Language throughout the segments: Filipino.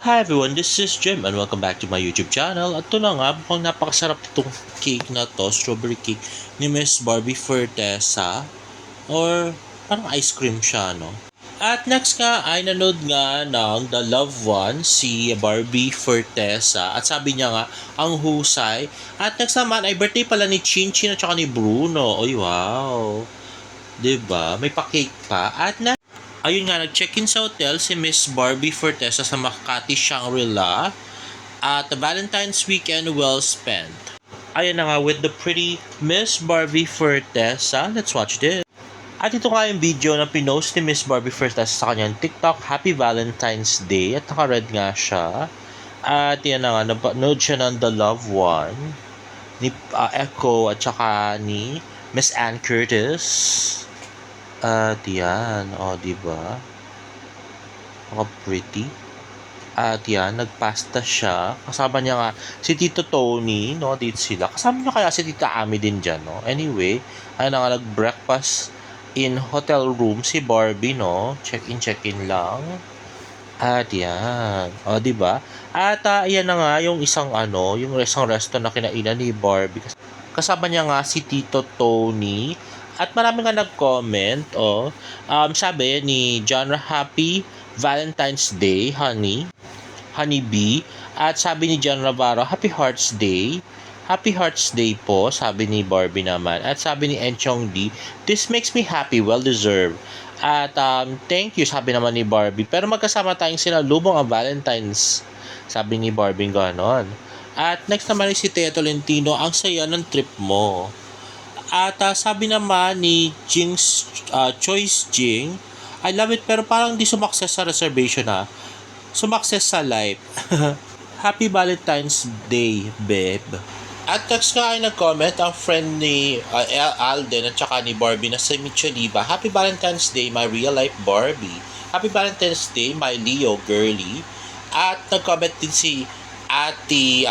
Hi everyone, this is Jim and welcome back to my YouTube channel. At ito na nga, mukhang napakasarap itong cake na to, strawberry cake ni Miss Barbie Fortesa or parang ice cream siya, no? At next nga ay nanood nga ng The Loved One, si Barbie Fortesa, at sabi niya nga, ang husay. At next naman ay birthday pala ni Chinchin at saka ni Bruno. Oy, wow! 'Di ba? May pa-cake pa. At ayun nga, nag-check-in sa hotel si Miss Barbie Fortesa sa Makati Shangri-La at the Valentine's weekend well spent. Ayun na nga, with the pretty Miss Barbie Fortesa. Let's watch this. At ito nga yung video na pinost ni Miss Barbie Fortesa sa kanyang TikTok, Happy Valentine's Day. At naka-red nga siya. At yan na nga, napanood siya ng The Loved One ni Echo at saka ni Miss Ann Curtis. At yan, o, diba? Pretty. At yan, nagpasta siya. Kasama niya nga si Tito Tony, no? Dito sila. Kasama niya kaya si Tita Ami din dyan, no? Anyway, ay na nga nag-breakfast in hotel room si Barbie, no? Check-in lang. At yan. O, diba? At yan na nga yung isang yung isang resto na kinainan ni Barbie. Kasama niya nga si Tito Tony. At marami nga nag-comment, sabi ni Genre, Happy Valentine's Day, honey B. At sabi ni John Navarro, Happy Hearts Day. Happy Hearts Day po, sabi ni Barbie naman. At sabi ni Enchong D, this makes me happy, well deserved. At thank you, sabi naman ni Barbie. Pero magkasama tayong sinalubong ang Valentine's, sabi ni Barbie ganon. At next naman si Tea Tolentino, ang saya ng trip mo. At sabi naman ni Choice Jing, I love it pero parang di sumakses sa reservation ha. Sumakses sa life. Happy Valentine's Day, babe. At next nga ay nag-comment ang friend ni Alden at saka ni Barbie na si Micholiba. Happy Valentine's Day, my real life Barbie. Happy Valentine's Day, my Leo girly. At nag-comment din si Ate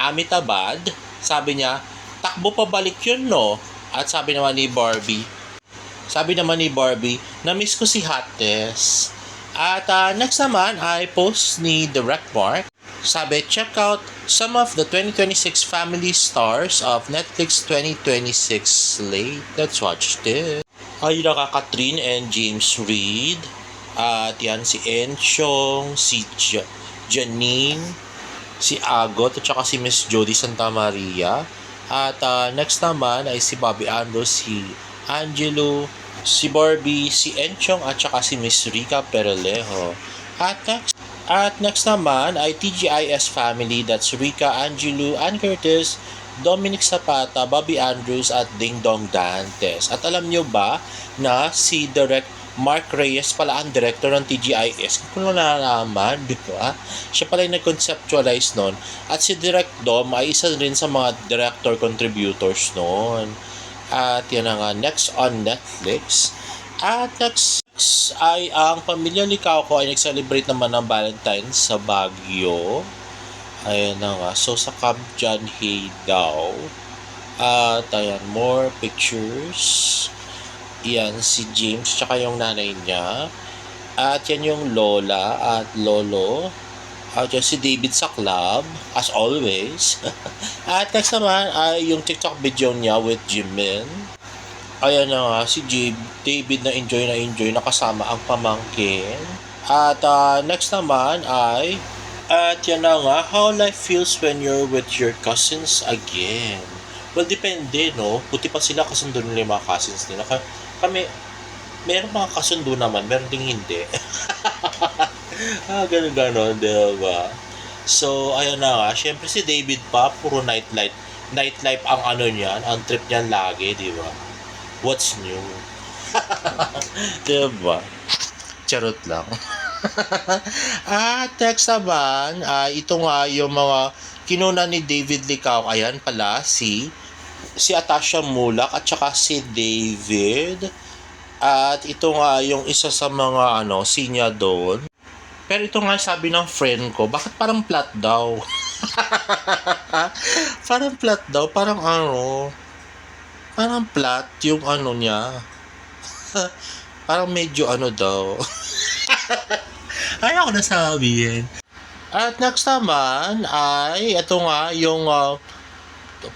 Amitabad. Sabi niya, takbo pabalik yun, no? At sabi naman ni Barbie, na-miss ko si Hottest. At next naman ay post ni Direct Mark. Sabi, check out some of the 2026 family stars of Netflix 2026 slate. Let's watch this. Ay, Katrin and James Reid. At yan si Enchong, si Janine, si Agot, at saka si Miss Jody Santa Maria. At next naman ay si Bobby Andrews, si Angelo, si Barbie, si Enchong, at saka si Miss Rica Perelejo. At next naman ay TGIS family, that's Rica, Angelo, Ann Curtis, Dominic Zapata, Bobby Andrews, at Ding Dong Dantes. At alam nyo ba na si Direct Mark Reyes pala ang director ng TGIS. Kung nalalaman, di ba? Siya pala yung nag-conceptualize nun. At si Direct Dom ay isa rin sa mga director contributors nun. At yan na nga, next on Netflix. At next ay ang pamilya ni Kauko ay nag-celebrate naman ng Valentine's sa Baguio. Ayan na nga. So, sa Camp John Hay daw. At ayan, more pictures. Yan, si James, tsaka yung nanay niya. At yan yung lola at lolo. At yan si David sa club, as always. At next naman ay yung TikTok video niya with Jimin. Ayan na nga, si David na enjoy na kasama ang pamangkin. At next naman ay, at yan na nga, how life feels when you're with your cousins again. Well, depende, no? Buti pa sila kasundo nila yung mga cousins nila. Kami, meron mga kasundo naman, meron ding hindi. Ganun, diba? So, ayun na nga. Siyempre si David pa, puro nightlife ang niyan, ang trip niyan lagi, diba? What's new? Diba? Charot lang. At next naman, ito nga yung mga kinuna ni David Licao. Ayan pala, si Atasha Mulak at saka si David. At ito nga yung isa sa mga sinya doon. Pero ito nga sabi ng friend ko, bakit parang flat daw? Parang flat daw, parang flat yung niya. Parang medyo daw. Ayaw ko na sabihin. At next naman ay ito nga yung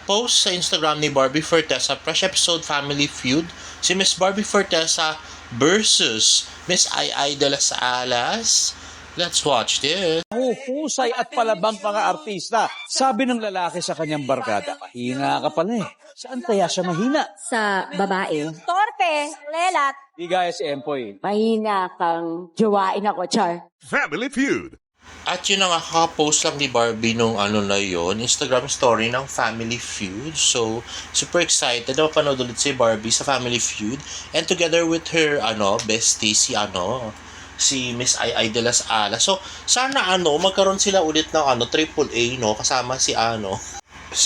post sa Instagram ni Barbie Fortesa, fresh episode Family Feud. Si Miss Barbie Fortesa versus Miss Ai de las Alas. Let's watch this. Husay at palabang mga artista. Sabi ng lalaki sa kanyang barkada, mahina ka pala eh. Saan kaya siya mahina? Sa babae, Torpe, lelat. Di gaya si Empoy. mahina kang jowain ako, Char. Family Feud. At yun ang kaka-post lang ni Barbie nung na yon, Instagram story ng Family Feud. So, super excited na mapanood ulit si Barbie sa Family Feud. And together with her, bestie, si Miss Ai de las Alas. So, sana magkaroon sila ulit ng AAA, no? Kasama si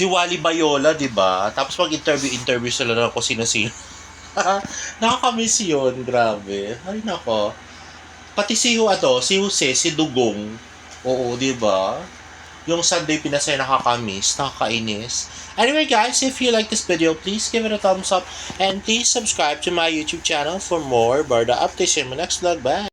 Wally Bayola, di ba? Tapos mag-interview sila na kung sino-sino. Nakakamiss yun, grabe. Ay, nako. Pati si Jose, si Dugong. Oo, di ba? Yung Sunday Pinasay nakakamiss, nakakainis. Anyway guys, if you like this video, please give it a thumbs up and please subscribe to my YouTube channel for more Barda updates in my next vlog. Bye!